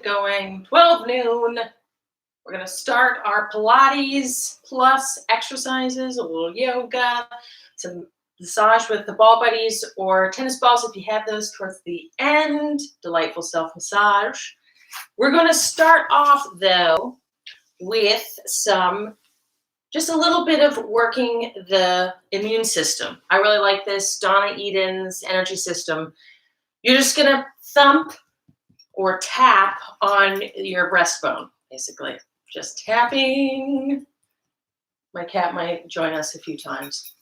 it going. 12 noon. We're going to start our Pilates plus exercises, a little yoga, some massage with the ball buddies or tennis balls if you have those towards the end. Delightful self-massage. We're going to start off, though, with just a little bit of working the immune system. I really like this, Donna Eden's energy system. You're just going to thump or tap on your breastbone, basically. Just tapping. My cat might join us a few times.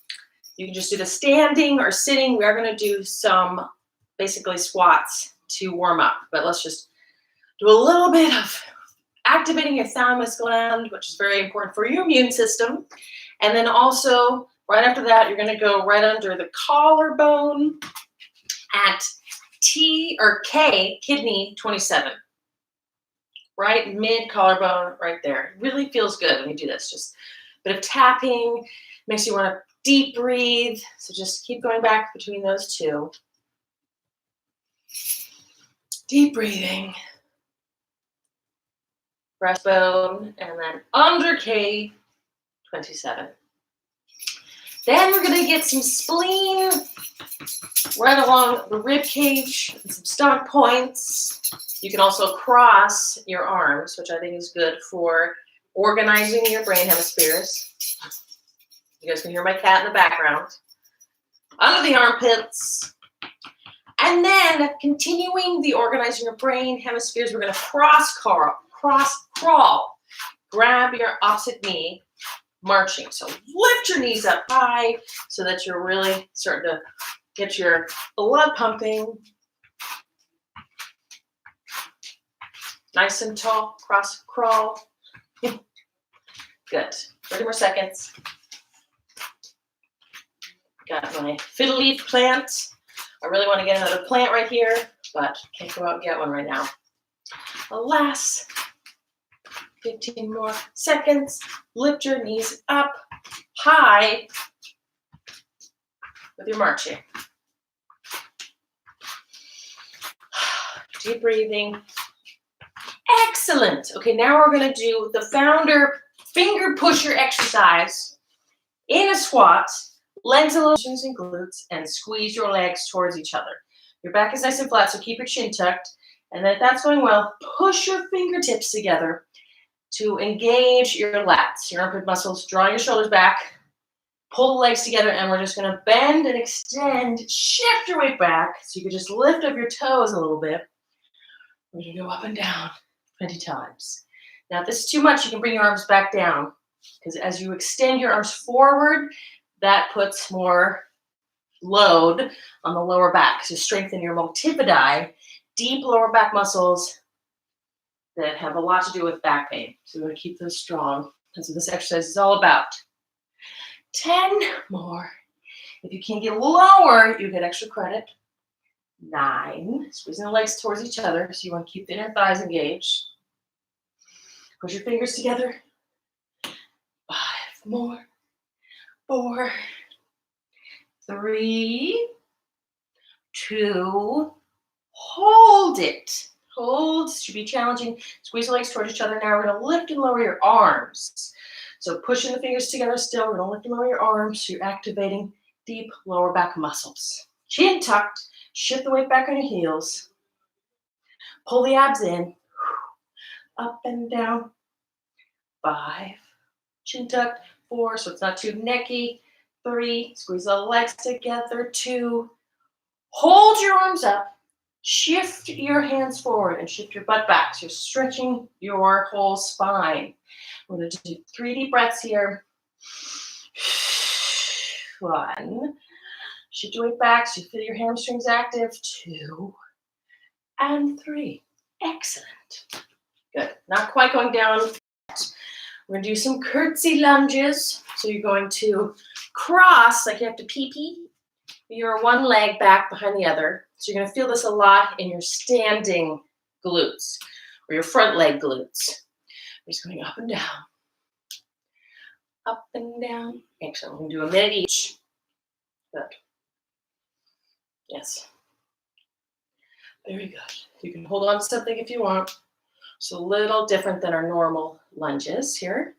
You can just do the standing or sitting. We are going to do some basically squats to warm up, but let's just do a little bit of activating your thymus gland, which is very important for your immune system. And then also, right after that, you're going to go right under the collarbone at T or K, kidney 27. Right mid collarbone, right there. It really feels good when you do this. Just a bit of tapping, makes you want to deep breathe. So just keep going back between those two. Deep breathing. Breastbone, and then under K, 27. Then we're going to get some spleen right along the rib cage and some stomach points. You can also cross your arms, which I think is good for organizing your brain hemispheres. You guys can hear my cat in the background. Under the armpits. And then continuing the organizing your brain hemispheres, we're going to cross crawl. Grab your opposite knee, marching. So lift your knees up high so that you're really starting to get your blood pumping. Nice and tall, cross crawl. Good. 30 more seconds. Got my fiddle leaf plant. I really want to get another plant right here, but can't go out and get one right now. The last 15 more seconds. Lift your knees up high with your marching. Deep breathing. Excellent. Okay, now we're going to do the founder finger pusher exercise in a squat. Legs a little and glutes, and squeeze your legs towards each other. Your back is nice and flat, so keep your chin tucked. And then if that's going well, push your fingertips together to engage your lats, your armpit muscles. Draw your shoulders back. Pull the legs together, and we're just going to bend and extend. Shift your weight back so you can just lift up your toes a little bit. We're going to go up and down 20 times. Now, if this is too much, you can bring your arms back down, because as you extend your arms forward, that puts more load on the lower back. So strengthen your multifidi, deep lower back muscles that have a lot to do with back pain. So we want to keep those strong. That's what this exercise is all about. 10 more. If you can't get lower, you get extra credit. 9. Squeezing the legs towards each other. So you want to keep the inner thighs engaged. Push your fingers together. 5 more. 4, 3, 2, hold it. Hold, should be challenging. Squeeze the legs towards each other. Now we're going to lift and lower your arms. So pushing the fingers together still, we're going to lift and lower your arms. So you're activating deep lower back muscles. Chin tucked, shift the weight back on your heels. Pull the abs in. Up and down. 5, chin tucked. 4, so it's not too necky. 3, squeeze the legs together. 2, hold your arms up. Shift your hands forward and shift your butt back. So you're stretching your whole spine. We're going to do 3 deep breaths here. 1. Shift your weight back so you feel your hamstrings active. 2 and 3. Excellent. Good. Not quite going down. We're going to do some curtsy lunges. So you're going to cross like you have to pee-pee. Your one leg back behind the other. So you're going to feel this a lot in your standing glutes or your front leg glutes. We're just going up and down. Up and down. Excellent. We're going to do a minute each. Good. Yes. Very good. You can hold on to something if you want. It's a little different than our normal lunges here.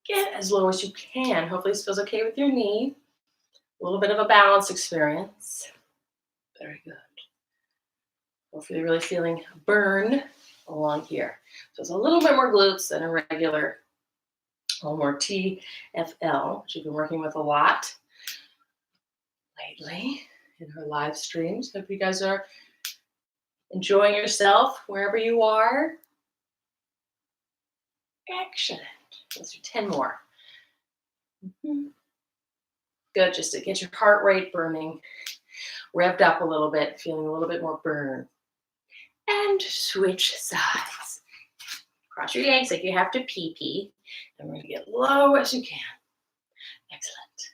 Get as low as you can. Hopefully this feels okay with your knee. A little bit of a balance experience. Very good. Hopefully you're really feeling burn along here. So it's a little bit more glutes than a regular, a little more TFL, which you've been working with a lot lately in our live streams. Hope you guys are enjoying yourself wherever you are. Excellent. Let's do 10 more. Good, just to get your heart rate burning, revved up a little bit, feeling a little bit more burn. And switch sides. Cross your legs like you have to pee-pee. And we're going to get low as you can. Excellent.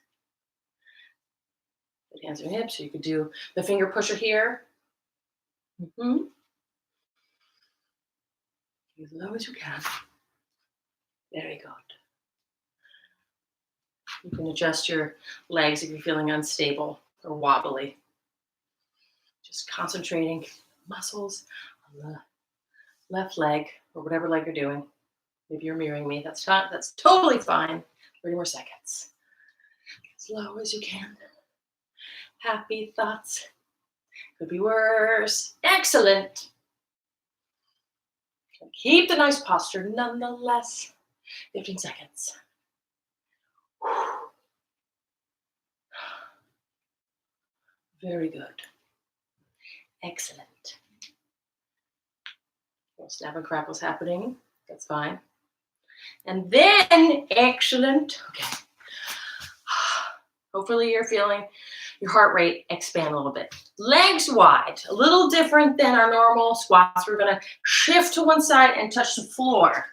Good hands on hips. So you could do the finger pusher here. As low as you can. Very good. You can adjust your legs if you're feeling unstable or wobbly. Just concentrating muscles on the left leg or whatever leg you're doing. Maybe you're mirroring me. That's totally fine. 30 more seconds. As low as you can. Happy thoughts. Could be worse. Excellent. Keep the nice posture nonetheless. 15 seconds. Very good. Excellent. Little snap and crackles happening. That's fine. And then, excellent. Okay. Hopefully you're feeling your heart rate expand a little bit. Legs wide, a little different than our normal squats. We're going to shift to one side and touch the floor.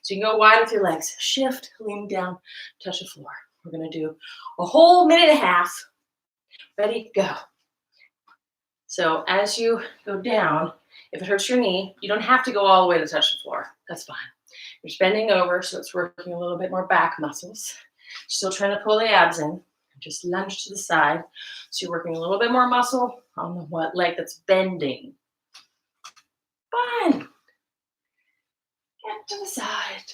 So you can go wide with your legs. Shift, lean down, touch the floor. We're going to do a whole minute and a half. Ready, go. So as you go down, if it hurts your knee, you don't have to go all the way to touch the floor. That's fine. You're just bending over, so it's working a little bit more back muscles. Still trying to pull the abs in. Just lunge to the side. So you're working a little bit more muscle on the leg that's bending. Fun. Get to the side.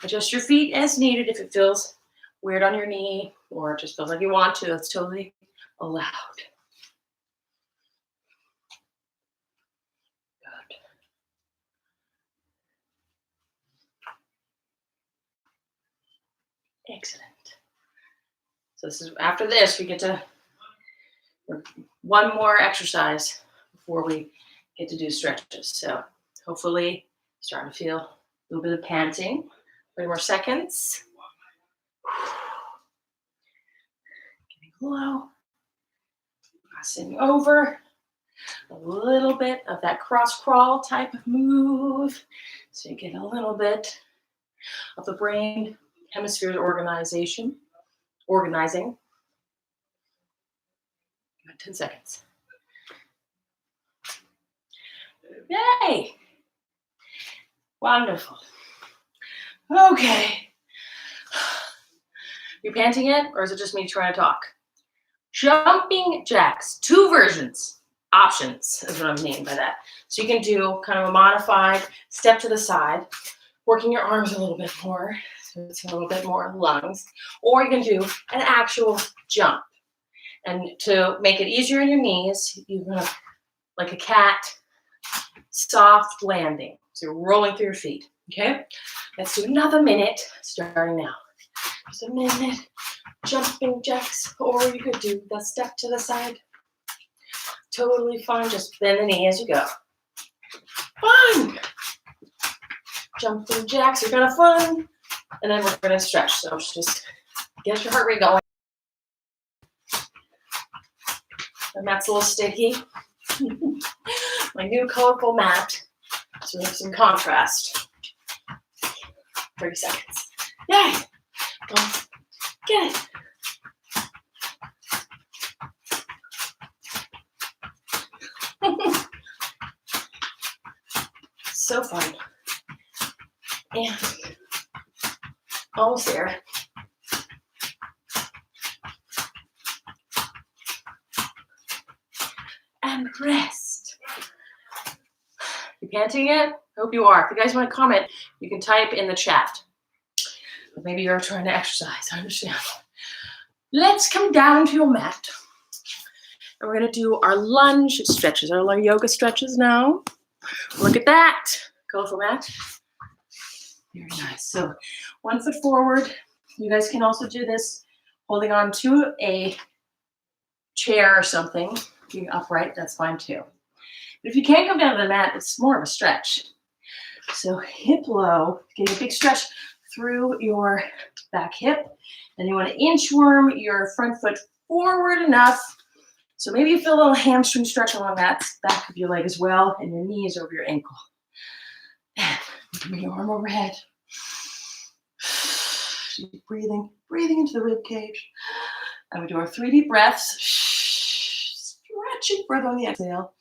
Adjust your feet as needed if it feels weird on your knee or it just feels like you want to. That's totally allowed. Good. Excellent. So this is after this, we get to one more exercise before we get to do stretches. So hopefully starting to feel a little bit of panting. 30 more seconds. Getting low. Crossing over. A little bit of that cross crawl type of move. So you get a little bit of the brain hemispheres organizing. 10 seconds. Yay! Wonderful. Okay. You panting yet, or is it just me trying to talk? Jumping jacks, 2 versions, options is what I mean by that. So you can do kind of a modified step to the side, working your arms a little bit more, so it's a little bit more lungs, or you can do an actual jump. And to make it easier on your knees, you're gonna, like a cat, soft landing. So you're rolling through your feet, okay? Let's do another minute, starting now. Just a minute, jumping jacks, or you could do the step to the side. Totally fine, just bend the knee as you go. Fun! Jumping jacks are kind of fun. And then we're gonna stretch, so just get your heart rate going. The mat's a little sticky. My new colorful mat. So we have some contrast. 30 seconds. Yay! Go. Get it. So fun. And almost there. And rest. You panting yet? I hope you are. If you guys want to comment, you can type in the chat. But maybe you're trying to exercise. I understand. Let's come down to your mat. And we're going to do our lunge stretches, our yoga stretches now. Look at that. Colorful mat. Very nice. So 1 foot forward. You guys can also do this holding on to a chair or something. Being upright, that's fine too. But if you can't come down to the mat, it's more of a stretch. So hip low, getting a big stretch through your back hip. And you want to inchworm your front foot forward enough. So maybe you feel a little hamstring stretch along that back of your leg as well, and your knees over your ankle. And bring your arm overhead. Deep breathing into the rib cage. And we do our 3 deep breaths. Stretching breath on the exhale.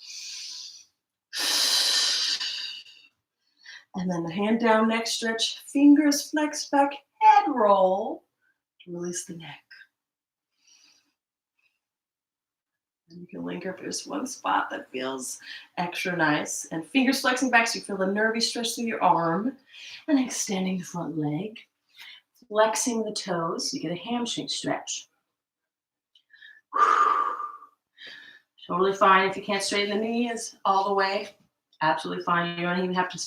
And then the hand down, neck stretch, fingers flex back, head roll to release the neck. And you can linger if there's one spot that feels extra nice. And fingers flexing back so you feel the nervy stretch through your arm. And extending the front leg. Flexing the toes, you get a hamstring stretch. Totally fine if you can't straighten the knees all the way. Absolutely fine. You don't even have to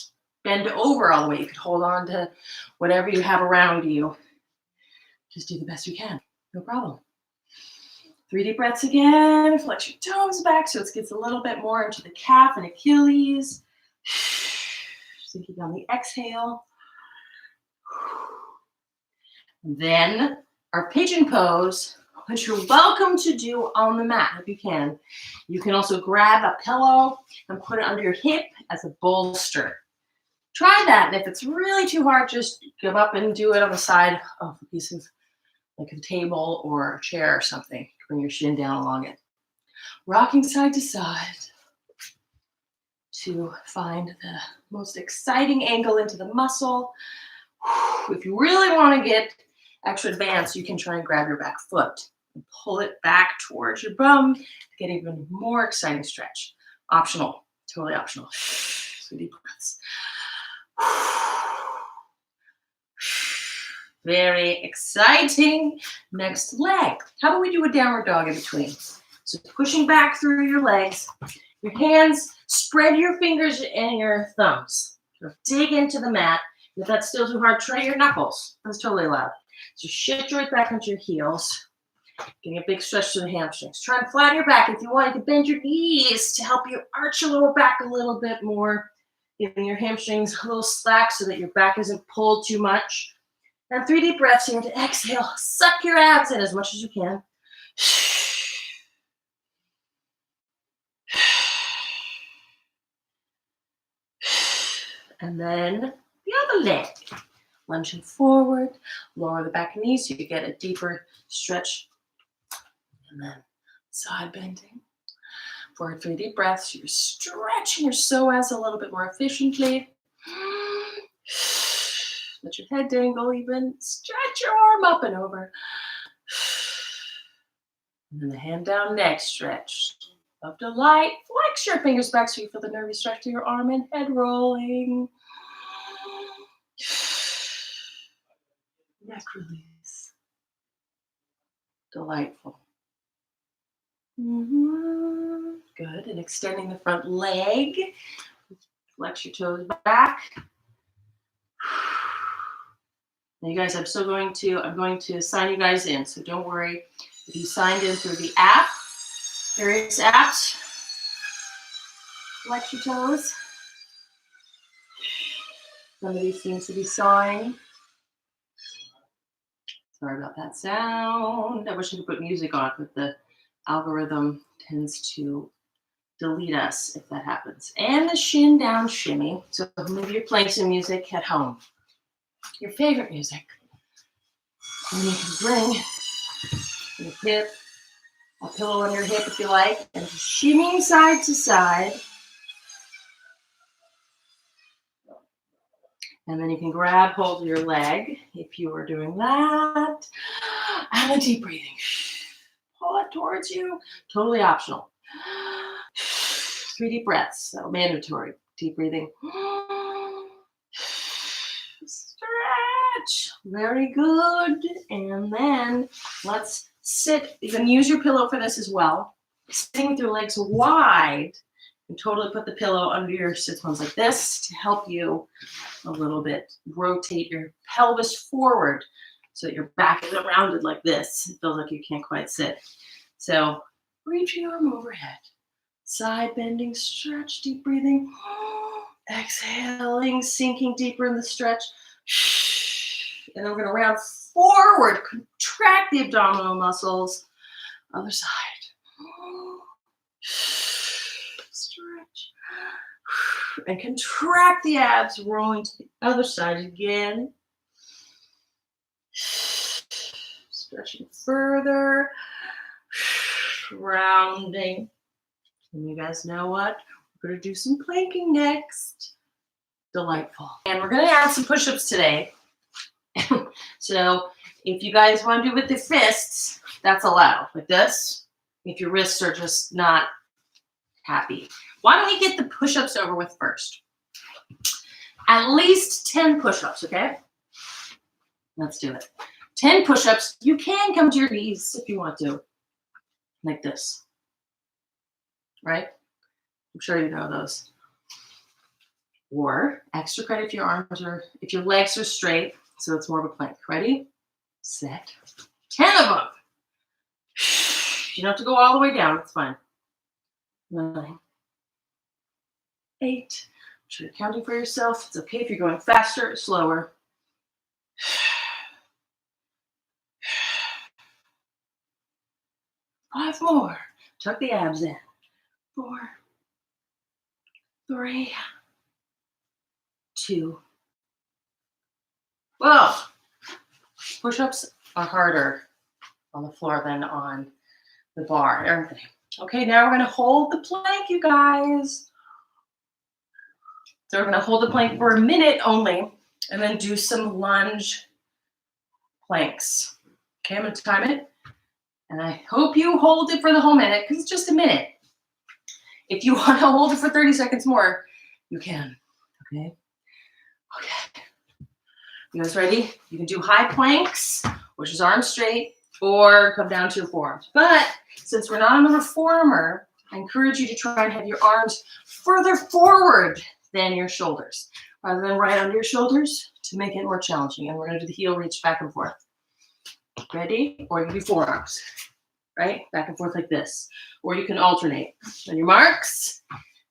bend over all the way. You could hold on to whatever you have around you. Just do the best you can. No problem. 3 deep breaths again. Flex your toes back so it gets a little bit more into the calf and Achilles. Sinking on the exhale. Then our pigeon pose, which you're welcome to do on the mat if you can. You can also grab a pillow and put it under your hip as a bolster. Try that, and if it's really too hard, just give up and do it on the side of a piece of like a table or a chair or something. Bring your shin down along it. Rocking side to side to find the most exciting angle into the muscle. If you really want to get extra advanced, you can try and grab your back foot and pull it back towards your bum to get even more exciting stretch. Optional, totally optional. 3 deep breaths. Very exciting. Next leg. How about we do a downward dog in between? So pushing back through your legs, your hands, spread your fingers and your thumbs. So dig into the mat. If that's still too hard, try your knuckles. That's totally allowed. So shift right back onto your heels. Getting a big stretch to the hamstrings. Try and flatten your back. If you want, you can bend your knees to help you arch your lower back a little bit more. Giving your hamstrings a little slack so that your back isn't pulled too much. And 3 deep breaths here to exhale. Suck your abs in as much as you can. And then the other leg. Lunging forward, lower the back knee so you get a deeper stretch. And then side bending. For 3 deep breaths, you're stretching your psoas a little bit more efficiently. Let your head dangle even. Stretch your arm up and over. And then the hand down, neck stretch. Of delight. Flex your fingers back so you feel the nervy stretch to your arm and head rolling. Neck release. Delightful. Good. And extending the front leg. Flex your toes back. Now you guys, I'm going to sign you guys in, so don't worry. If you signed in through the app, various apps, flex your toes. Somebody seems to be sawing. Sorry about that sound. I wish I could put music on, but the algorithm tends to delete us if that happens. And the shin down shimmy. So maybe you're playing some music at home. Your favorite music. And you can bring your hip, a pillow on your hip if you like, and shimmying side to side. And then you can grab hold of your leg if you are doing that. And a deep breathing. Pull it towards you. Totally optional. 3 deep breaths, so mandatory. Deep breathing. Stretch. Very good. And then let's sit. You can use your pillow for this as well. Sitting with your legs wide. And totally put the pillow under your sit bones like this to help you a little bit. Rotate your pelvis forward so that your back is rounded like this. It feels like you can't quite sit. So reach your arm overhead. Side bending, stretch, deep breathing. Exhaling, sinking deeper in the stretch. And then we're going to round forward. Contract the abdominal muscles. Other side. Stretch. And contract the abs, rolling to the other side again. Stretching further. Rounding. And you guys know what? We're going to do some planking next. Delightful. And we're going to add some push-ups today. So if you guys want to do it with the fists, that's allowed. Like this. If your wrists are just not happy. Why don't we get the push-ups over with first? At least 10 push-ups, okay? Let's do it. 10 push-ups. You can come to your knees if you want to. Like this. Right? I'm sure you know those. Or extra credit if your arms are, if your legs are straight, so it's more of a plank. Ready? Set. 10 of them. You don't have to go all the way down. It's fine. 9, 8. I'm sure you're counting for yourself. It's okay if you're going faster or slower. 5 more. Tuck the abs in. 4, 3, 2. Whoa. Push-ups are harder on the floor than on the bar. Everything. Okay, now we're going to hold the plank, you guys. So we're going to hold the plank for a minute only, and then do some lunge planks. Okay, I'm going to time it. And I hope you hold it for the whole minute, because it's just a minute. If you want to hold it for 30 seconds more, you can. Okay? Okay. You guys ready? You can do high planks, which is arms straight, or come down to your forearms. But since we're not on the reformer, I encourage you to try and have your arms further forward than your shoulders, rather than right under your shoulders, to make it more challenging. And we're going to do the heel reach back and forth. Ready? Or you can do forearms, right? Back and forth like this. Or you can alternate. On your marks,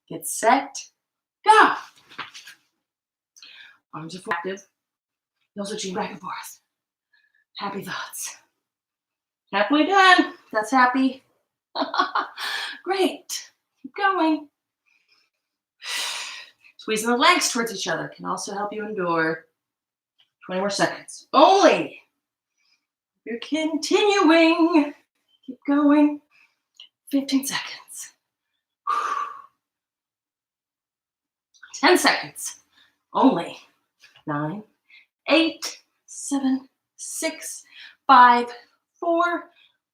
get set, go. Arms are active. No switching back and forth. Happy thoughts. Halfway done. That's happy. Great. Keep going. Squeezing the legs towards each other can also help you endure 20 more seconds. Only. You're continuing. Keep going. 15 seconds. 10 seconds. Only. 9, 8, 7, 6, 5, 4,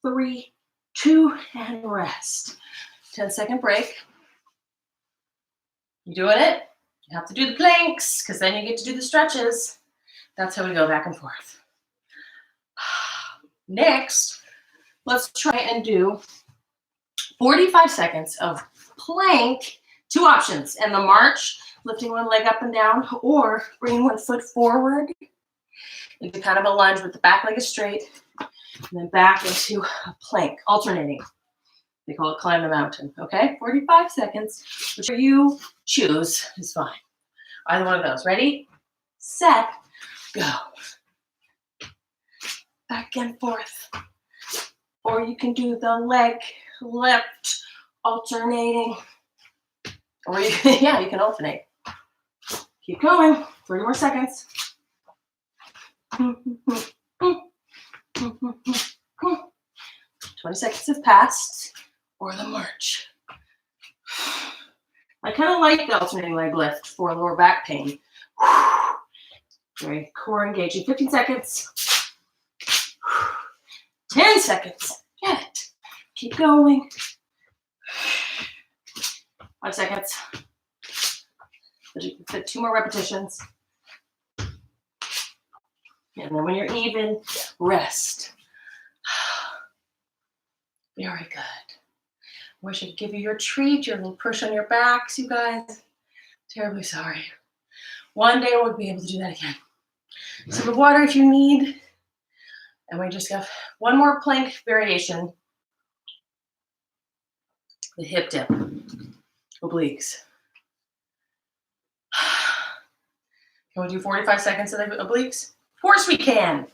3, 2, and rest. 10-second break. You doing it? You have to do the planks, because then you get to do the stretches. That's how we go back and forth. Next, let's try and do 45 seconds of plank. 2 options. And the march, lifting one leg up and down, or bringing one foot forward into kind of a lunge with the back leg is straight, and then back into a plank, alternating. They call it climb the mountain, okay? 45 seconds, whichever you choose is fine. Either one of those. Ready, set, go. Back and forth. Or you can do the leg lift, alternating. Or you can, yeah, you can alternate. Keep going. 30 more seconds. 20 seconds have passed. Or the march. I kind of like the alternating leg lift for lower back pain. Very core engaging. 15 seconds. 10 seconds. Get it. Keep going. 5 seconds. but you can fit 2 more repetitions. And then when you're even, rest. Very good. Wish I could give you your treat, your little push on your backs, you guys. Terribly sorry. One day we'll be able to do that again. Sip of water if you need. And we just have one more plank variation. The hip dip. Obliques. Can we do 45 seconds of the obliques? Of course we can.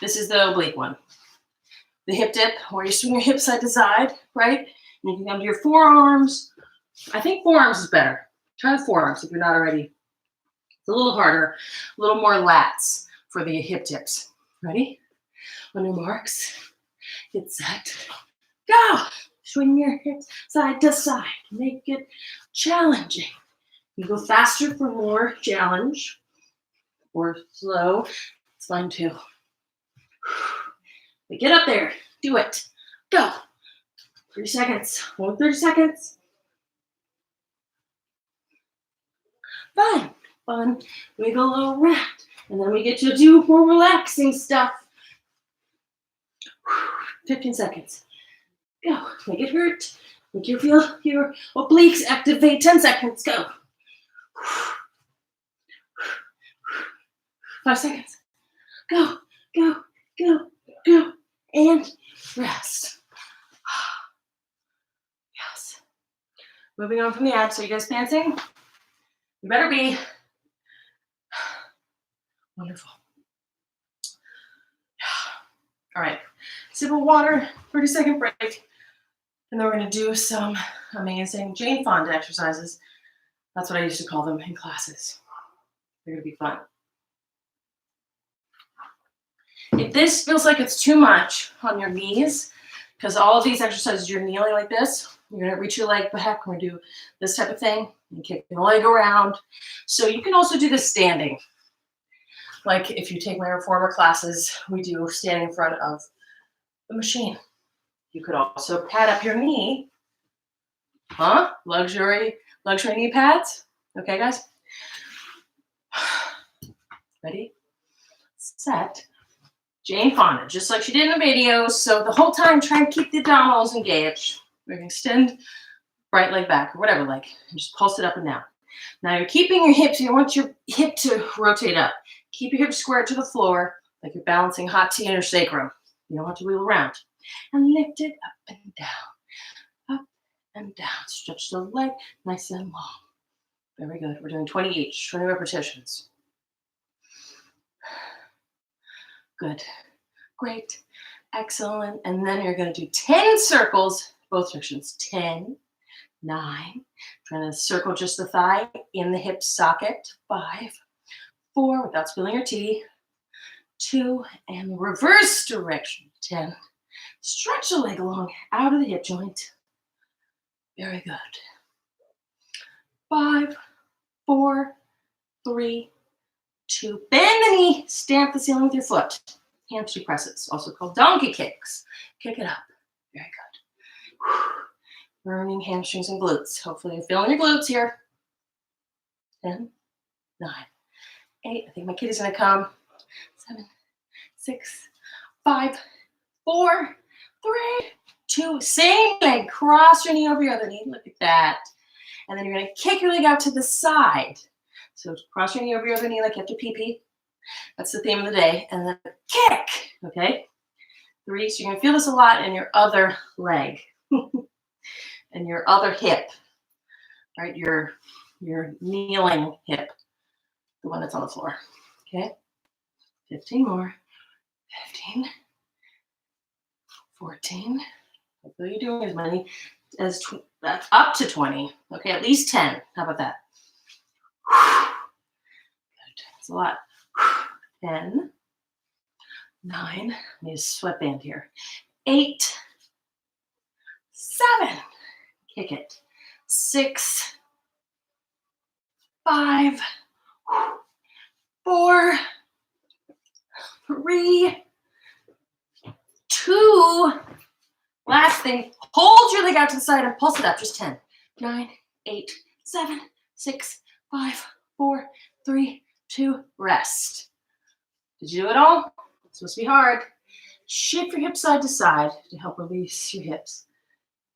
This is the oblique one. The hip dip, where you swing your hips side to side, right? And you can come to your forearms. I think forearms is better. Try the forearms if you're not already. It's a little harder, a little more lats for the hip dips. Ready? On your marks, get set, go! Swing your hips side to side. Make it challenging. You go faster for more challenge, or slow. It's fine too. But get up there. Do it. Go. 30 seconds. Only 30 seconds. Fun. Fun. Wiggle around. And then we get to do more relaxing stuff. 15 seconds. Go. Make it hurt. Make you feel your obliques activate. 10 seconds. Go. 5 seconds. Go. Go. Go. Go. And rest. Yes. Moving on from the abs. Are you guys pantsing? You better be. Wonderful. All right. Sip of water, 30-second break. And then we're going to do some amazing Jane Fonda exercises. That's what I used to call them in classes. They're going to be fun. If this feels like it's too much on your knees, because all of these exercises, you're kneeling like this, you're going to reach your leg back. We're going to do this type of thing and kick your leg around. So you can also do this standing. Like if you take my reformer classes, we do standing in front of the machine. You could also pad up your knee. Huh? Luxury knee pads. Okay, guys? Ready? Set. Jane Fonda, just like she did in the videos. So the whole time, try and keep the abdominals engaged. We're going to extend right leg back, or whatever leg, and just pulse it up and down. Now you're keeping your hips, you want your hip to rotate up. Keep your hips square to the floor, like you're balancing hot tea in your sacrum. You don't want to wheel around. And lift it up and down. Up and down. Stretch the leg nice and long. Very good. We're doing 20 each, 20 repetitions. Good. Great. Excellent. And then you're going to do 10 circles, both directions. 10, 9. Trying to circle just the thigh in the hip socket. 5, 4, without spilling your tea. 2, and reverse direction. 10. Stretch the leg along out of the hip joint. Very good. 5, 4, 3, 2. Bend the knee. Stamp the ceiling with your foot. Hamstring presses, also called donkey kicks. Kick it up. Very good. Burning hamstrings and glutes. Hopefully you're feeling your glutes here. 10, 9, 8. I think my kitty's going to come. 7, 6, 5, 4, 3, 2. Same leg. Cross your knee over your other knee. Look at that. And then you're going to kick your leg out to the side. So cross your knee over your other knee like you have to pee-pee. That's the theme of the day. And then kick. Okay? 3. So you're going to feel this a lot in your other leg. And your other hip. Right? Your kneeling hip. The one that's on the floor. Okay? 15 more. 15. 14. Hopefully you're doing as many as that's up to 20. Okay, at least 10. How about that? Good. That's a lot. 10. 9. I need a sweatband here. 8. 7. Kick it. 6. 5. 4. 3. 2. Last thing. Hold your leg out to the side and pulse it up. Just 10. 9, 8, 7, 6, 5, 4, 3, 2, rest. Did you do it all? It's supposed to be hard. Shift your hips side to side to help release your hips.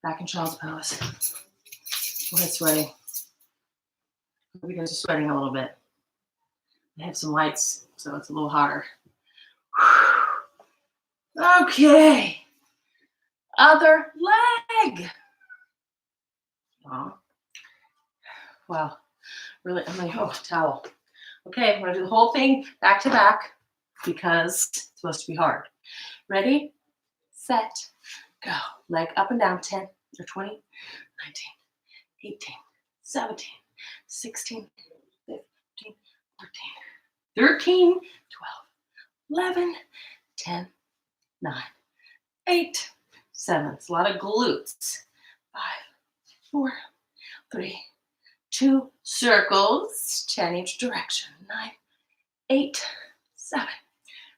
Back in child's pose. Go ahead, sweating. You guys are sweating a little bit. I have some lights, so it's a little hotter. Okay. Other leg. Oh. Wow. Really, towel. Okay, I'm gonna do the whole thing back to back because it's supposed to be hard. Ready, set, go. Leg up and down, 10 or 20, 19, 18, 17, 16, 15, 14, 13, 12, 11, 10, 9, 8, 7. It's a lot of glutes. 5, 4, 3, 2, circles, 10 each direction. 9, 8, 7,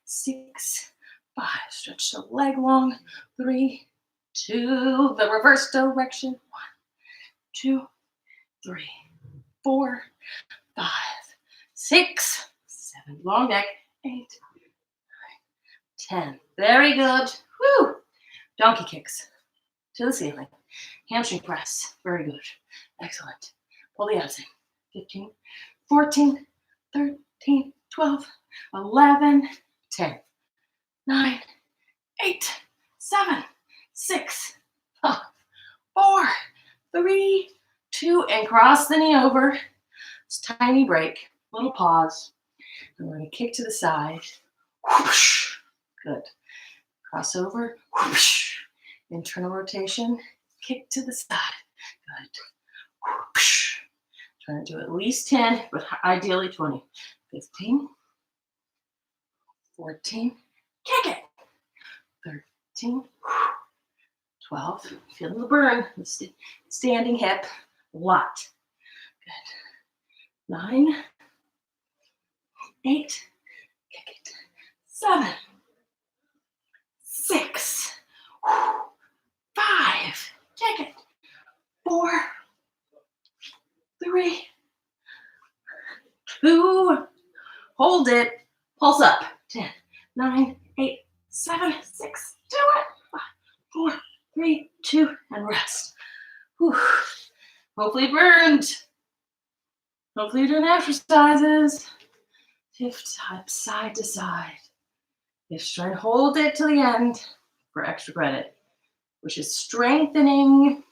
6, 5. Stretch the leg long. 3, 2, the reverse direction. 1, 2, 3, 4, 5, 6, 7. Long neck. 8, 9, 10. Very good. Woo! Donkey kicks to the ceiling. Hamstring press. Very good. Excellent. Pull the abs in. 15, 14, 13, 12, 11, 10, 9, 8, 7, 6, 5, 4, 3, 2, and cross the knee over. Just tiny break, little pause. And we're going to kick to the side. Whoosh. Good. Cross over. Whoosh. Internal rotation. Kick to the side. Good. Whoosh. Trying to do at least 10, but ideally 20. 15, 14, kick it. 13, 12, feeling the burn, the standing hip, a lot. Good. 9, 8, kick it. 7, 6, 5, kick it. 4, 3, 2, hold it, pulse up. 10, 9, 8, 7, 6, do it. 5, 4, 3, 2, and rest. Whew. Hopefully it burned. Hopefully you're doing exercises. Hips side to side. Just try and hold it to the end for extra credit, which is strengthening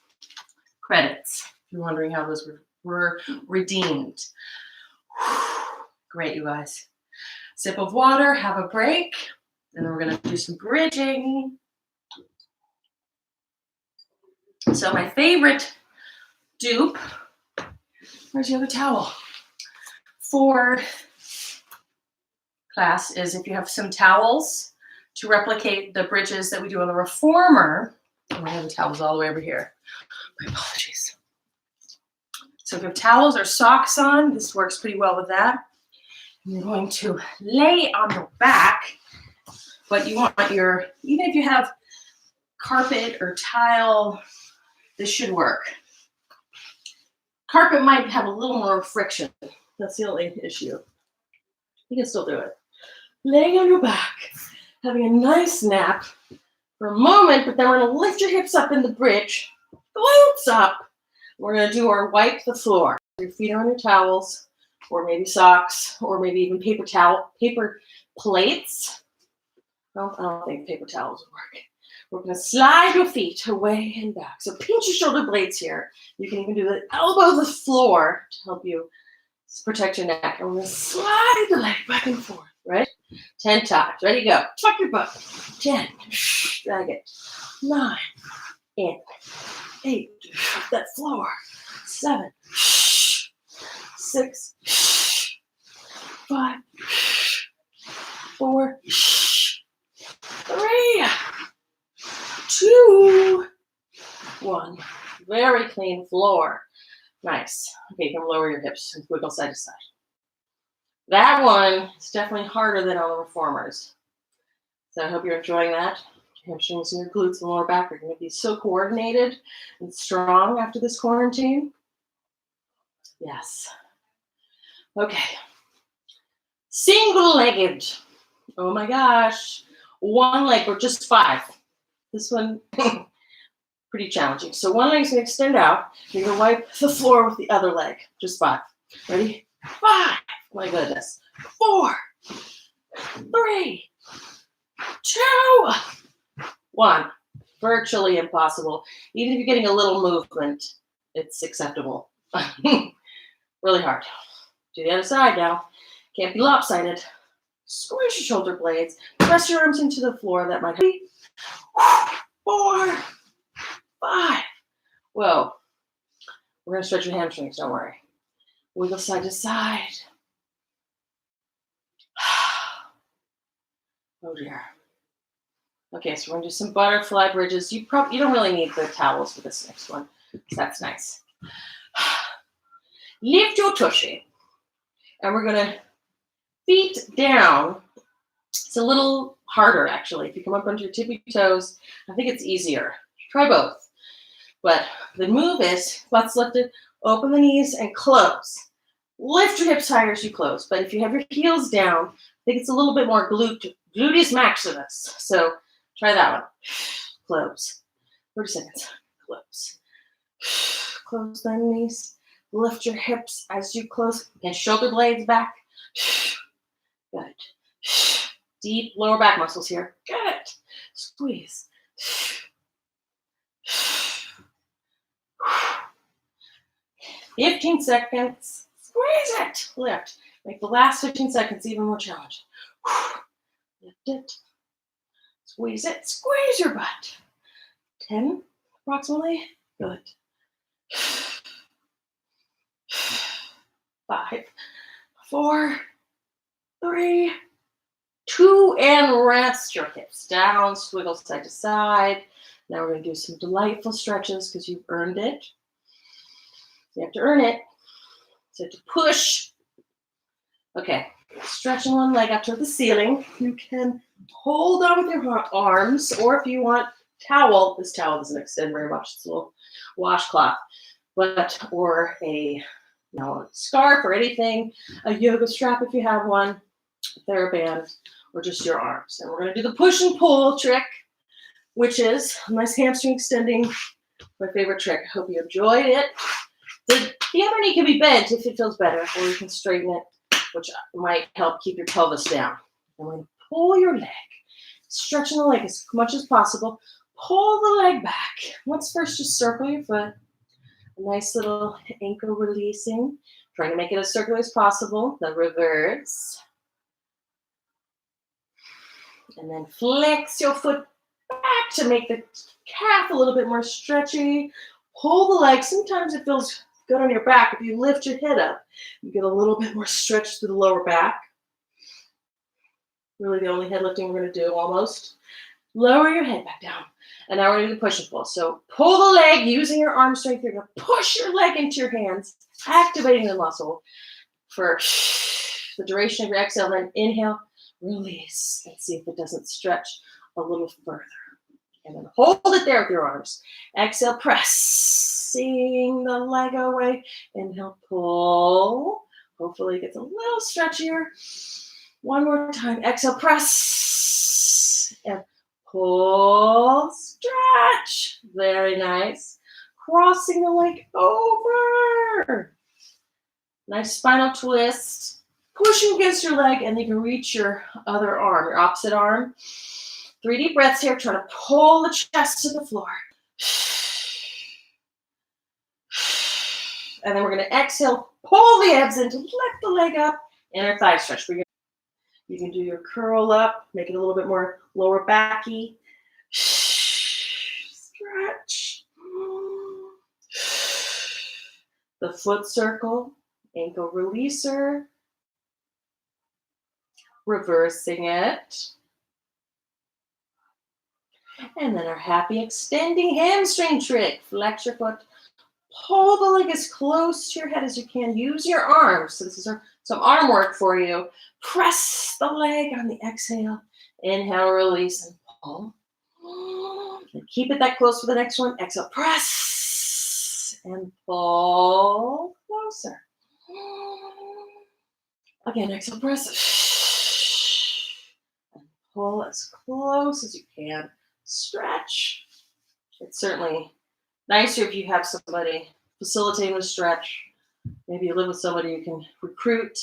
credits. If you're wondering how those were redeemed. Great, you guys. Sip of water, have a break, and then we're going to do some bridging. So my favorite dupe, where's the other towel? For class is if you have some towels to replicate the bridges that we do on the reformer. Oh, I have the towels all the way over here. My apologies. So if you have towels or socks on, this works pretty well with that. You're going to lay on your back, but you want your, even if you have carpet or tile, this should work. Carpet might have a little more friction. That's the only issue. You can still do it. Laying on your back, having a nice nap for a moment, but then we're going to lift your hips up in the bridge, glutes up. We're going to do our wipe the floor. Your feet are on your towels, or maybe socks, or maybe even paper plates. Well, I don't think paper towels will work. We're going to slide your feet away and back. So pinch your shoulder blades here. You can even do the elbow the floor to help you protect your neck. And we're going to slide the leg back and forth, right? 10 times. Ready, go. Tuck your butt. 10. Drag it. 9. In. 8. That floor. 7. 6. 5. 4. 3. 2. 1. Very clean floor. Nice. Okay, you can lower your hips and wiggle side to side. That one is definitely harder than all the reformers. So I hope you're enjoying that. Your hamstrings and your glutes and lower back are going to be so coordinated and strong after this quarantine. Yes. Okay. Single-legged. Oh my gosh. One leg or just 5. This one, pretty challenging. So one leg's gonna extend out. You're gonna wipe the floor with the other leg. Just 5. Ready? 5. My goodness. 4, 3, 2, 1. Virtually impossible. Even if you're getting a little movement, it's acceptable. Really hard. Do the other side now. Can't be lopsided. Squish your shoulder blades. Press your arms into the floor. That might help. 4, 5. Whoa. We're going to stretch your hamstrings. Don't worry. Wiggle side to side. Oh dear. Okay, so we're going to do some butterfly bridges. You don't really need the towels for this next one. That's nice. Lift your tushy. And we're going to feet down. It's a little harder, actually. If you come up onto your tippy toes, I think it's easier. Try both. But the move is butts lifted, open the knees, and close. Lift your hips higher as you close. But if you have your heels down, I think it's a little bit more gluteus maximus. So try that one. Close. 30 seconds. Close. Close the knees. Lift your hips as you close. And shoulder blades back. Good. Deep lower back muscles here. Good. Squeeze. 15 seconds. Squeeze it. Lift. Make the last 15 seconds even more challenging. Lift it. Squeeze it. Squeeze your butt. 10 approximately. Good. 5, 4, 3, 2, and rest your hips down. Swiggle side to side. Now we're going to do some delightful stretches because you've earned it. You have to earn it. So you have to push. Okay. Stretching one leg up toward the ceiling. You can hold on with your arms, or if you want towel, this towel doesn't extend very much. It's a little washcloth, or a scarf or anything, a yoga strap if you have one, a TheraBand, or just your arms. And we're going to do the push and pull trick, which is a nice hamstring extending, my favorite trick. I hope you enjoyed it. The other knee can be bent if it feels better, or you can straighten it, which might help keep your pelvis down. And we're going to pull your leg, stretching the leg as much as possible. Pull the leg back. Let's first just circle your foot. A nice little ankle releasing. Trying to make it as circular as possible. The reverse. And then flex your foot back to make the calf a little bit more stretchy. Pull the leg. Sometimes it feels good on your back. If you lift your head up, you get a little bit more stretch through the lower back. Really the only head lifting we're going to do almost. Lower your head back down. And now we're going to do push and pull. So pull the leg using your arm strength. You're going to push your leg into your hands, activating the muscle for the duration of your exhale. Then inhale, release, and see if it doesn't stretch a little further. And then hold it there with your arms. Exhale, pressing the leg away. Inhale, pull. Hopefully it gets a little stretchier. One more time. Exhale, press. And pull, stretch. Very nice. Crossing the leg over. Nice spinal twist. Pushing against your leg, and you can reach your other arm, your opposite arm. 3 deep breaths here. Try to pull the chest to the floor. And then we're going to exhale, pull the abs in to lift the leg up, inner thigh stretch. You can do your curl up, make it a little bit more lower backy. Stretch. The foot circle, ankle releaser. Reversing it. And then our happy extending hamstring trick. Flex your foot. Pull the leg as close to your head as you can. Use your arms. So this is some arm work for you. Press the leg on the exhale. Inhale, release, and pull. And keep it that close for the next one. Exhale, press, and pull closer. Again, exhale, press. And pull as close as you can. Stretch. It's certainly nicer if you have somebody facilitating the stretch. Maybe you live with somebody you can recruit.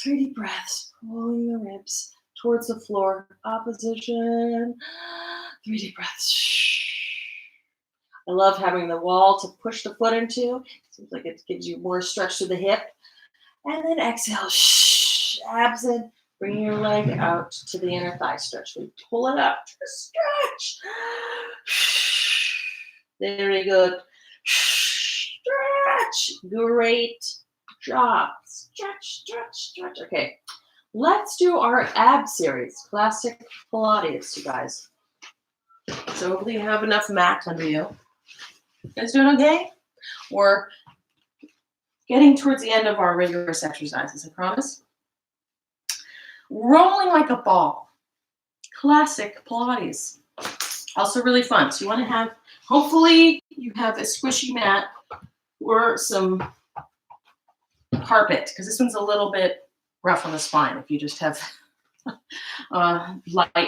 3 deep breaths, pulling the ribs towards the floor. Opposition. 3 deep breaths. I love having the wall to push the foot into. Seems like it gives you more stretch to the hip. And then exhale, abs in. Bring your leg out to the inner thigh stretch. We pull it up, stretch. Very good. Stretch. Great job. Stretch, stretch, stretch. Okay, let's do our ab series, classic Pilates, you guys. So hopefully you have enough mat under you. You guys doing okay? We're getting towards the end of our rigorous exercises, I promise. Rolling like a ball. Classic Pilates. Also really fun. So you want to have, hopefully you have a squishy mat or some carpet, because this one's a little bit rough on the spine if you just have a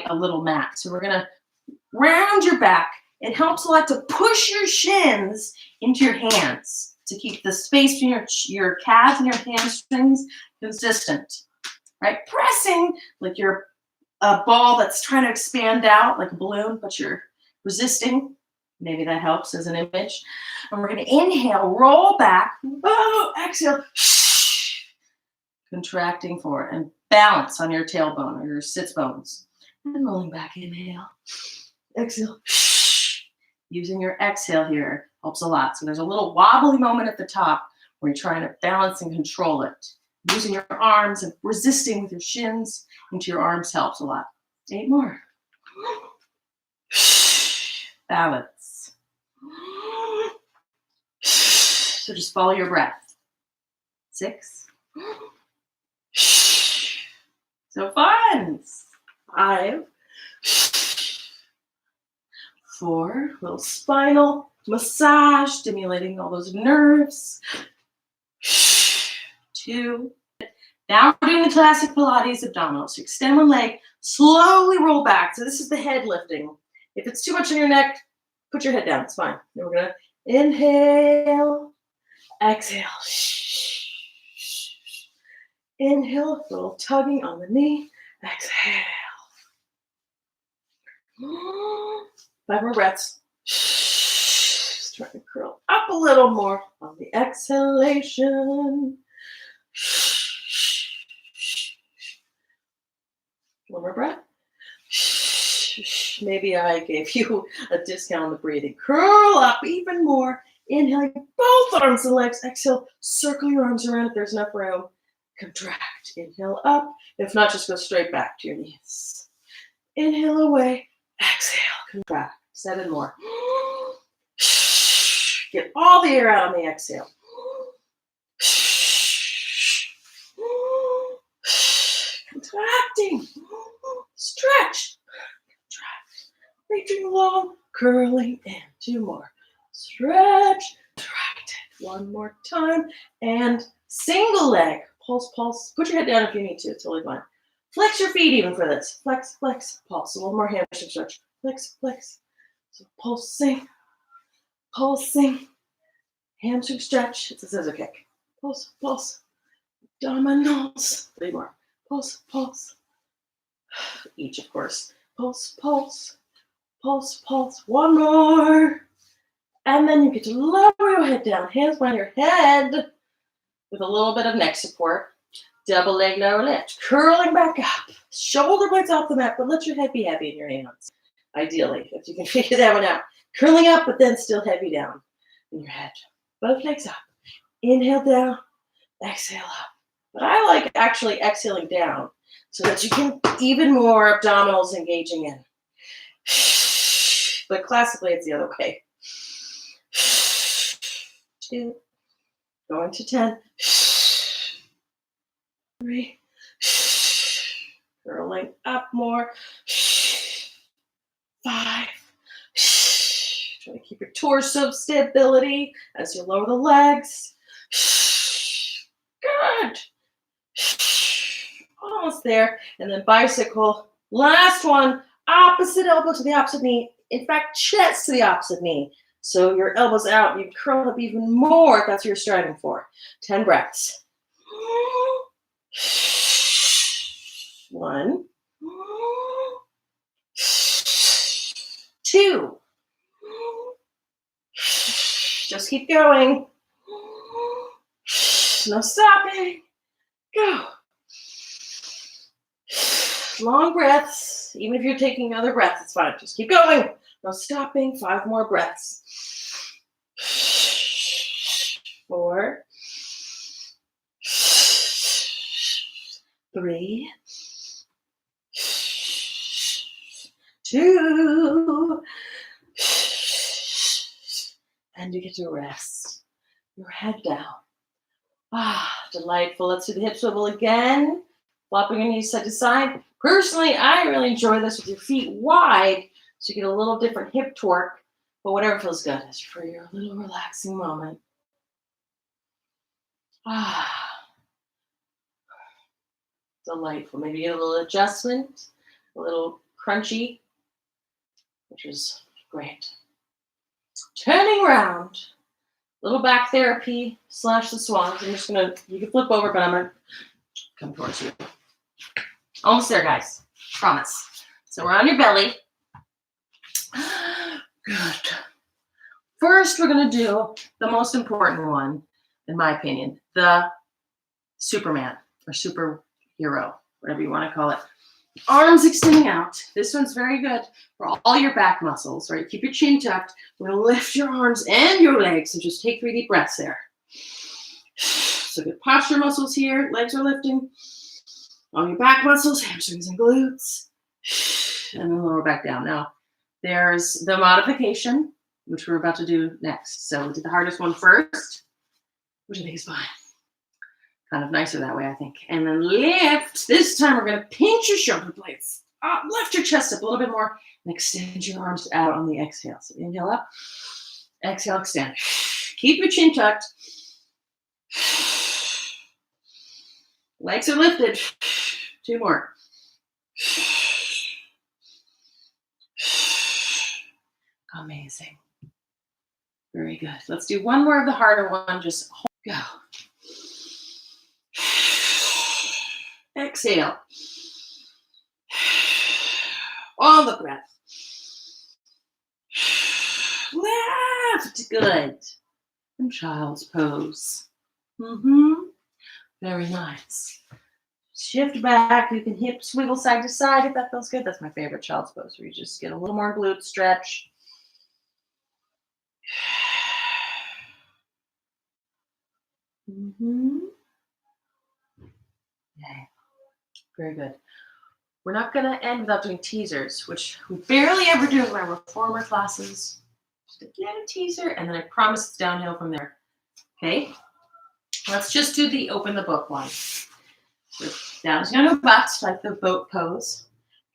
little mat. So we're going to round your back. It helps a lot to push your shins into your hands to keep the space between your calves and your hamstrings consistent, right? Pressing like you're a ball that's trying to expand out like a balloon, but you're resisting. Maybe that helps as an image. And we're going to inhale, roll back, exhale, contracting forward, and balance on your tailbone or your sits bones. And rolling back, inhale, exhale. Using your exhale here helps a lot. So there's a little wobbly moment at the top where you're trying to balance and control it. Using your arms and resisting with your shins into your arms helps a lot. 8 more. Balance. So just follow your breath. 6. So fun. 5. 4, little spinal massage, stimulating all those nerves. 2. Now we're doing the classic Pilates abdominals. So extend one leg, slowly roll back. So this is the head lifting. If it's too much on your neck, put your head down. It's fine. Then we're going to inhale, exhale. Inhale, a little tugging on the knee. Exhale. 5 more breaths. Just trying to curl up a little more on the exhalation. 1 more breath. Maybe I gave you a discount on the breathing. Curl up even more. Inhaling both arms and legs. Exhale, circle your arms around if there's enough room. Contract. Inhale up. If not, just go straight back to your knees. Inhale away. Exhale. Contract. 7 more. Get all the air out on the exhale. Contracting. Stretch. Contract. Reaching long. Curling in. 2 more. Stretch. Contract it. 1 more time. And single leg. Pulse, pulse. Put your head down if you need to. It's totally fine. Flex your feet even for this. Flex, flex, pulse. A little more hamstring stretch. Flex, flex. So pulsing, pulsing. Hamstring stretch. It's a scissor kick. Pulse, pulse. Abdominals. 3 more. Pulse, pulse. Each, of course. Pulse, pulse. Pulse, pulse. 1 more. And then you get to lower your head down. Hands behind your head with a little bit of neck support. Double leg, lower lift. Curling back up. Shoulder blades off the mat, but let your head be heavy in your hands. Ideally, if you can figure that one out. Curling up, but then still heavy down in your head. Both legs up. Inhale down. Exhale up. But I like actually exhaling down so that you can even more abdominals engaging in. But classically, it's the other way. 2. Going to 10. 3. Curling up more. 5. Try to keep your torso stability as you lower the legs. Good. Almost there. And then bicycle. Last one. Opposite elbow to the opposite knee. In fact, chest to the opposite knee. So your elbow's out. You curl up even more if that's what you're striving for. 10 breaths. 1, 2. Just keep going. No stopping. Go. Long breaths. Even if you're taking another breath, it's fine. Just keep going. No stopping. 5 more breaths. 4, 3, 2, and you get to rest. Your head down. Delightful. Let's do the hip swivel again. Flopping your knees side to side. Personally, I really enjoy this with your feet wide, so you get a little different hip torque, but whatever feels good is for your little relaxing moment. Delightful. Maybe get a little adjustment, a little crunchy, which is great. Turning around. Little back therapy / the swans. I'm just gonna, you can flip over, but I'm gonna come towards you. Almost there, guys. Promise. So we're on your belly. Good. First, we're gonna do the most important one, in my opinion, the Superman or superhero, whatever you want to call it. Arms extending out. This one's very good for all your back muscles, right? Keep your chin tucked. We're going to lift your arms and your legs, and just take 3 deep breaths there. So good posture muscles here. Legs are lifting. All your back muscles, hamstrings and glutes. And then lower back down. Now, there's the modification, which we're about to do next. So we'll do the hardest one first, which I think is fine. Kind of nicer that way, I think. And then lift. This time we're going to pinch your shoulder blades. Lift your chest up a little bit more and extend your arms out on the exhale. So inhale up, exhale, extend. Keep your chin tucked. Legs are lifted. 2 more. Amazing. Very good. Let's do one more of the harder one. Just go. Exhale. All the breath. Left. Good. And child's pose. Very nice. Shift back. You can hip swivel side to side if that feels good. That's my favorite child's pose, where you just get a little more glute stretch. Okay. Very good. We're not going to end without doing teasers, which we barely ever do in my reformer classes. Just a little teaser, and then I promise it's downhill from there. Okay? Let's just do the open the book one. So down to your butt, like the boat pose.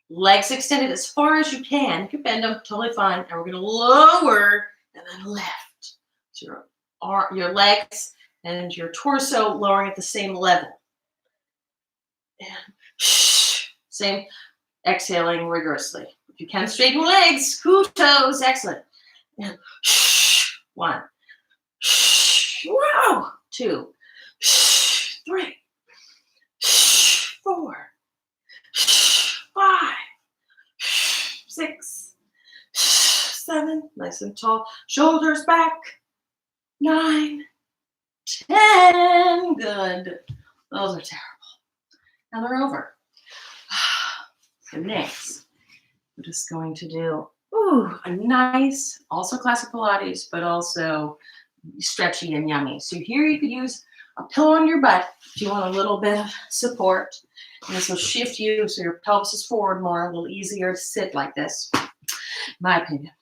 Legs extended as far as you can. You can bend them, totally fine. And we're going to lower and then lift. So your legs and your torso lowering at the same level. And same, exhaling rigorously. If you can, straighten legs, cool toes, excellent. And 1, wow, 2, 3, 4, 5, 6, 7, nice and tall, shoulders back, 9, 10, good. Those are terrible. Now they're over. So next, we're just going to do a nice, also classic Pilates, but also stretchy and yummy. So here you could use a pillow on your butt if you want a little bit of support. And this will shift you so your pelvis is forward more, a little easier to sit like this, in my opinion.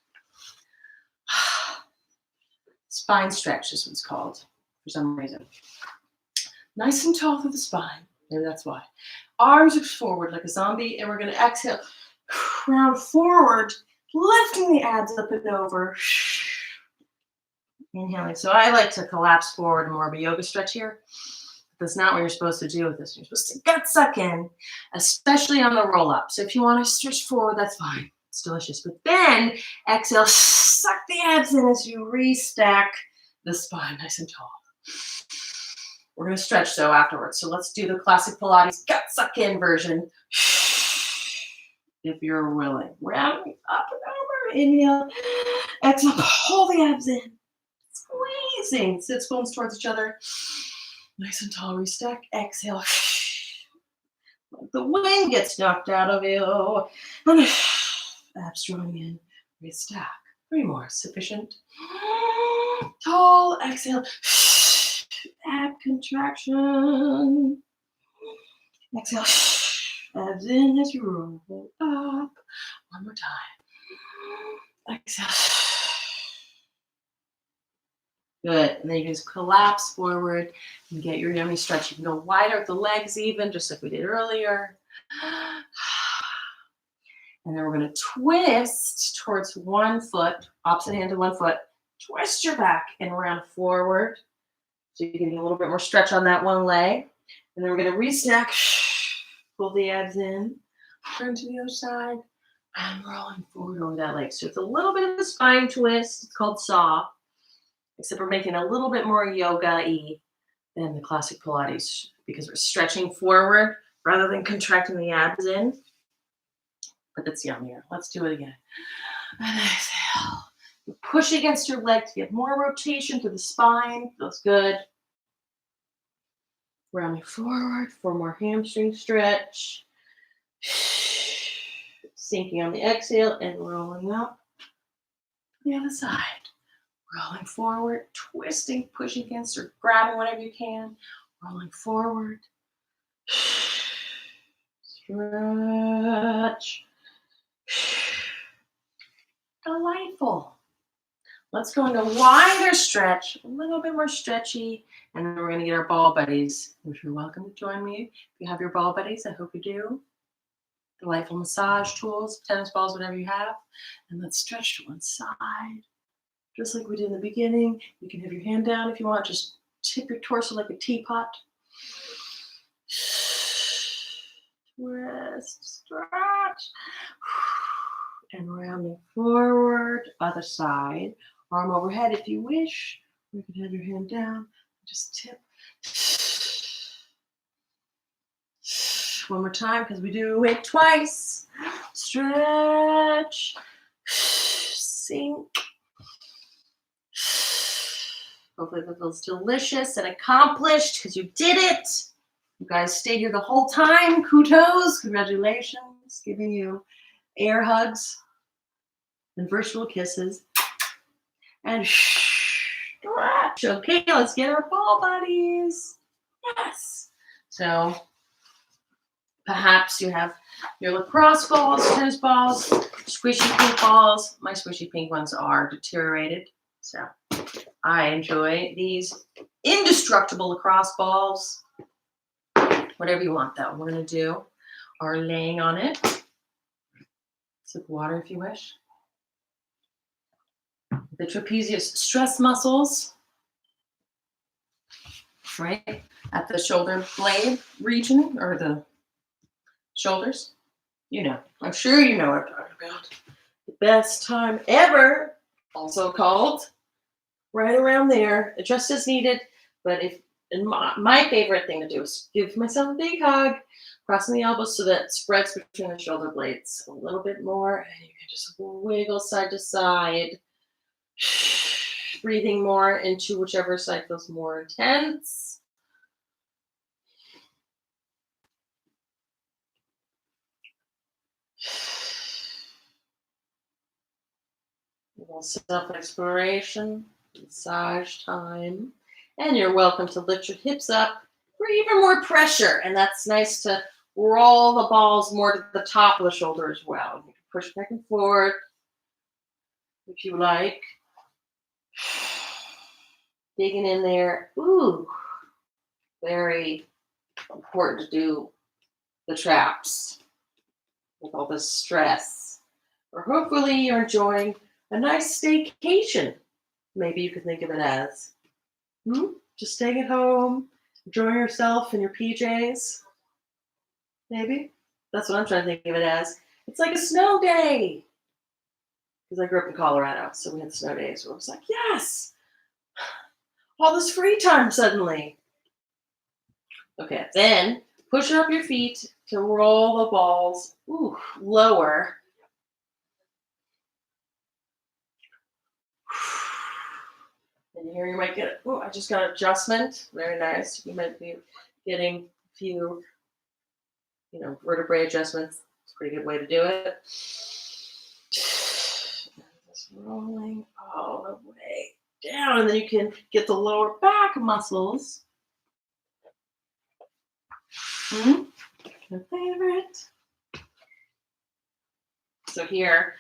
Spine stretch, this one's called, for some reason. Nice and tall through the spine. Maybe that's why. Arms are forward like a zombie, and we're going to exhale, round forward, lifting the abs up and over. Inhaling. So I like to collapse forward, more of a yoga stretch here. That's not what you're supposed to do with this. You're supposed to gut suck in, especially on the roll up. So if you want to stretch forward, that's fine. It's delicious. But then exhale, suck the abs in as you restack the spine nice and tall. We're going to stretch though afterwards. So let's do the classic Pilates gut suck in version. If you're willing. Rounding up and over. Inhale. Exhale. Pull the abs in. Squeezing. Sit bones towards each other. Nice and tall. Restack. Exhale. The wind gets knocked out of you. And abs drawing in. Restack. 3 more. Sufficient. Tall. Exhale. Ab contraction. Exhale. Abs in as you roll up. One more time. Exhale. Good. And then you can just collapse forward and get your yummy stretch. You can go wider with the legs even, just like we did earlier. And then we're going to twist towards one foot, opposite hand to one foot. Twist your back and round forward. So you can get a little bit more stretch on that one leg. And then we're going to restack. Pull the abs in. Turn to the other side. And rolling forward over that leg. So it's a little bit of a spine twist. It's called saw. Except we're making a little bit more yoga-y than the classic Pilates because we're stretching forward rather than contracting the abs in. But it's yummier. Let's do it again. And exhale. Push against your leg to get more rotation through the spine. Feels good. Rounding forward for more hamstring stretch. Sinking on the exhale and rolling up the other side. Rolling forward, twisting, pushing against or grabbing whatever you can. Rolling forward. Stretch. Delightful. Let's go into wider stretch, a little bit more stretchy, and then we're going to get our ball buddies, which you're welcome to join me. If you have your ball buddies, I hope you do. Delightful massage tools, tennis balls, whatever you have. And let's stretch to one side. Just like we did in the beginning. You can have your hand down if you want. Just tip your torso like a teapot. Twist, stretch. And rounding forward, other side. Arm overhead if you wish. You can have your hand down. Just tip. One more time because we do it twice. Stretch. Sink. Hopefully that feels delicious and accomplished because you did it. You guys stayed here the whole time. Kudos. Congratulations. Giving you air hugs and virtual kisses. And stretch. Okay, let's get our ball buddies. Yes. So perhaps you have your lacrosse balls, tennis balls, squishy pink balls. My squishy pink ones are deteriorated. So I enjoy these indestructible lacrosse balls. Whatever you want, though. We're going to do our laying on it. Sip water if you wish. The trapezius stress muscles, right, at the shoulder blade region, or the shoulders. You know, I'm sure you know what I'm talking about. The best time ever, also called right around there, just as needed. But if and my favorite thing to do is give myself a big hug, crossing the elbows so that it spreads between the shoulder blades a little bit more, and you can just wiggle side to side, breathing more into whichever side feels more intense. A little self-exploration, massage time. And you're welcome to lift your hips up for even more pressure. And that's nice to roll the balls more to the top of the shoulder as well. You can push back and forth if you like. Digging in there. Ooh, very important to do the traps with all this stress. Or hopefully you're enjoying a nice staycation. Maybe you could think of it as. Just staying at home, Enjoy yourself in your PJs, maybe. That's what I'm trying to think of it as. It's like a snow day. Because I grew up in Colorado, so we had snow days where it was like, yes, all this free time suddenly. Okay, then push up your feet to roll the balls lower. And here you might get, I just got adjustment. Very nice. You might be getting a few, vertebrae adjustments. It's a pretty good way to do it. Just rolling all the way down. And then you can get the lower back muscles. My favorite. So here,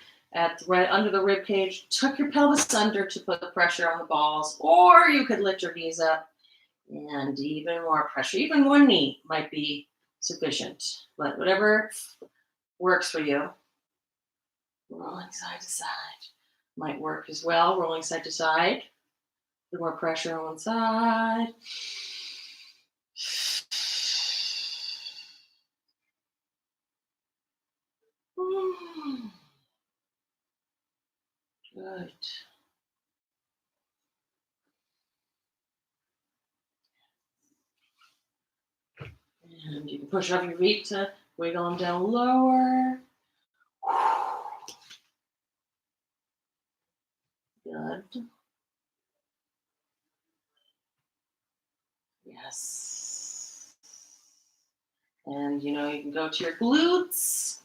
right under the rib cage, tuck your pelvis under to put the pressure on the balls, or you could lift your knees up and even more pressure. Even one knee might be sufficient, but whatever works for you. Rolling side to side might work as well. Rolling side to side, the more pressure on one side. Good. And you can push up your feet to wiggle them down lower. Good. Yes. And you can go to your glutes.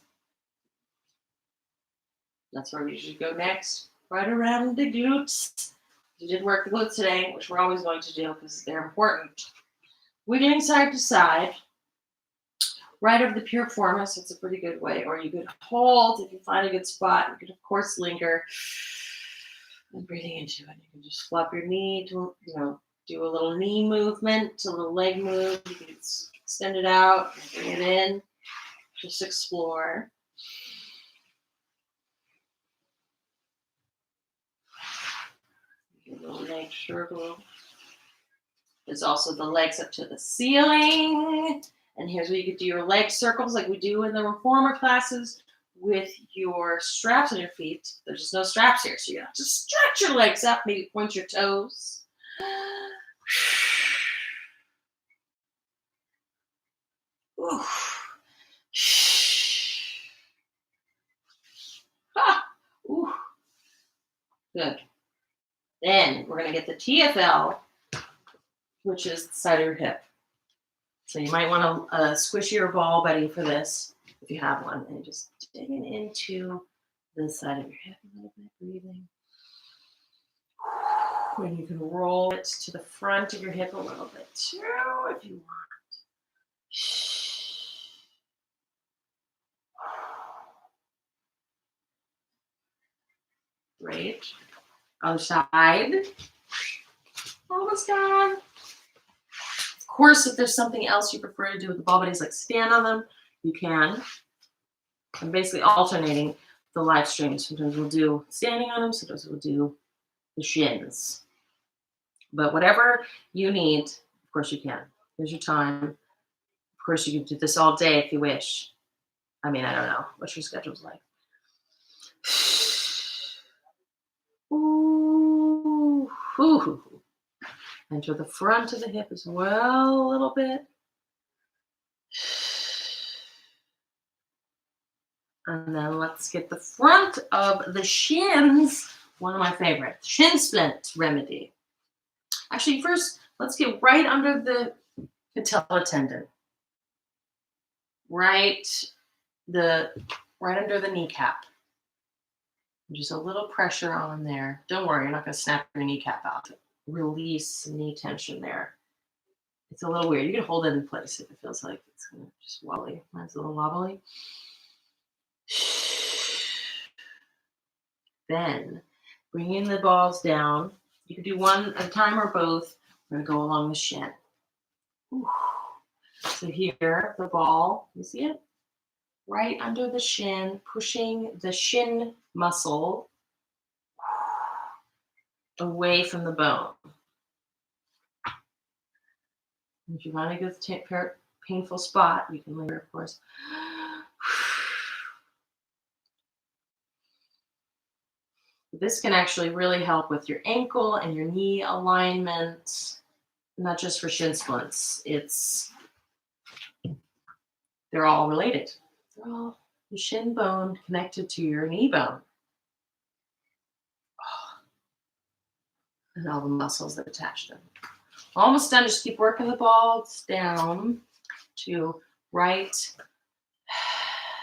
That's where we usually go next. Right around the glutes. You did work the glutes today, which we're always going to do because they're important. Wiggling side to side. Right over the piriformis, it's a pretty good way. Or you could hold if you find a good spot. You could, of course, linger. And breathing into it. You can just flop your knee to, do a little knee movement, a little leg move. You can extend it out, bring it in. Just explore. A little leg circle. There's also the legs up to the ceiling. And here's where you could do your leg circles like we do in the reformer classes with your straps on your feet. There's just no straps here, so you have to stretch your legs up, maybe point your toes. Ooh. Ooh. Good. Then we're going to get the TFL, which is the side of your hip. So you might want to squish your ball buddy for this, if you have one, and just digging into the side of your hip a little bit, breathing. And you can roll it to the front of your hip a little bit too, if you want. Great. Other side. Almost done. Of course, if there's something else you prefer to do with the ball buddies, like stand on them, you can. I'm basically alternating the live streams. Sometimes we'll do standing on them, sometimes we'll do the shins. But whatever you need, of course you can. Here's your time. Of course, you can do this all day if you wish. I mean, I don't know what your schedule's like. Ooh. Ooh. Enter the front of the hip as well a little bit. And then let's get the front of the shins. One of my favorites, shin splint remedy. Actually, first, let's get right under the patella tendon. Right under the kneecap. Just a little pressure on there. Don't worry, you're not going to snap your kneecap out. Release knee tension there. It's a little weird. You can hold it in place if it feels like it's going to just wobbly. Mine's a little wobbly. Then, bringing the balls down. You can do one at a time or both. We're going to go along the shin. Ooh. So here, the ball, you see it? Right under the shin, pushing the shin muscle away from the bone. If you find a good painful spot, you can linger, of course. This can actually really help with your ankle and your knee alignment, not just for shin splints. They're all related. They're all the shin bone connected to your knee bone. And all the muscles that attach them. Almost done. Just keep working the balls down to right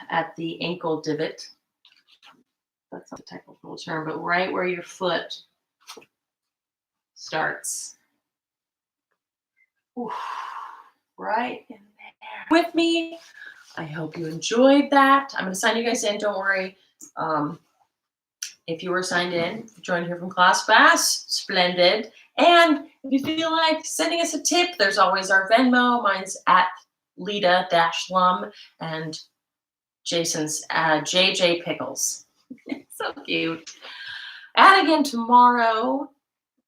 at the ankle divot. That's not a technical term, but right where your foot starts. Ooh, right in there. With me. I hope you enjoyed that. I'm going to sign you guys in. Don't worry. If you were signed in, joined here from Class Pass, splendid. And if you feel like sending us a tip, there's always our Venmo. Mine's at Leda-Lum and Jason's JJ Pickles. So cute. And again tomorrow,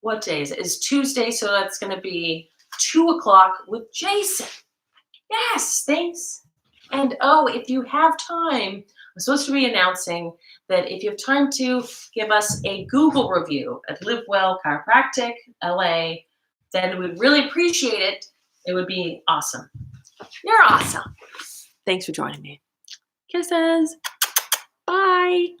what day is it? It's Tuesday, so that's going to be 2 o'clock with Jason. Yes, thanks. And if you have time, I'm supposed to be announcing that if you have time to give us a Google review at Live Well Chiropractic LA, then we'd really appreciate it. It would be awesome. You're awesome. Thanks for joining me. Kisses. Bye.